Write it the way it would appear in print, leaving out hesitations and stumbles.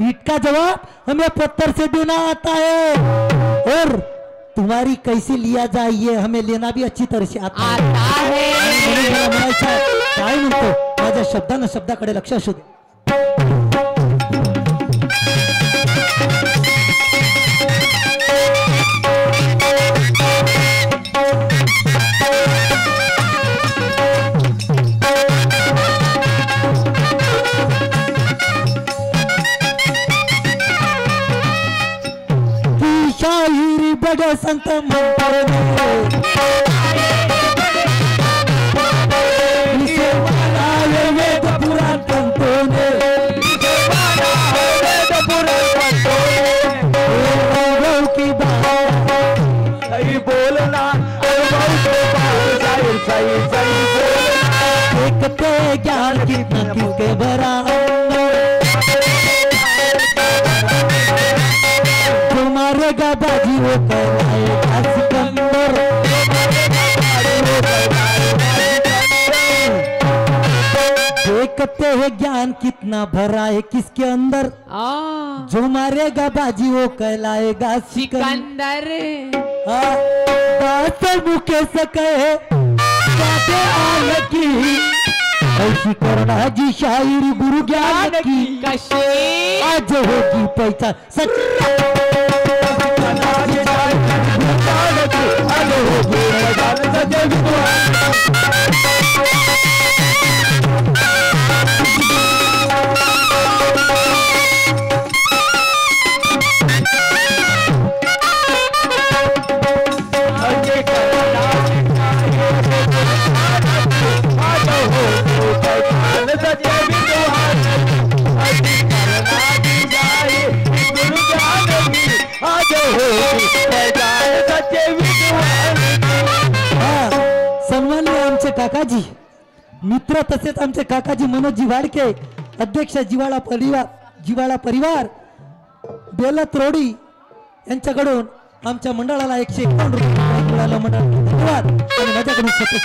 इसका जवाब हमें पत्थर से देना आता है और तुम्हारी कैसे लिया जाए ये हमें लेना भी अच्छी तरह से आता है। काय म्हणतो माझ्या शब्दानं शब्दाकडे लक्ष असू दे। शाहिरी बड़े संत वेद पुराण संतों ने की बात सही बोलना देखते ज्ञान कितना किसके बराबर मारेगा बाजी वो कहलाएगा सिकंदर। देखते हैं ज्ञान कितना भरा है किसके अंदर जो मारेगा बाजी वो कहलाएगा सिकंदर। बात मुखे से कहे बातें आने की ऐसी करना जी शायरी गुरु ज्ञान की आज होगी पहचान सच। काकाजी मित्र तसेच आमचे काकाजी मनोजी वाडके अध्यक्ष जिवाळा परिवार बेलत रोडी यांच्याकडून आमच्या मंडळाला 151 रुपये मिळाला। मंडळ धन्यवाद आणि माझ्याकडून 70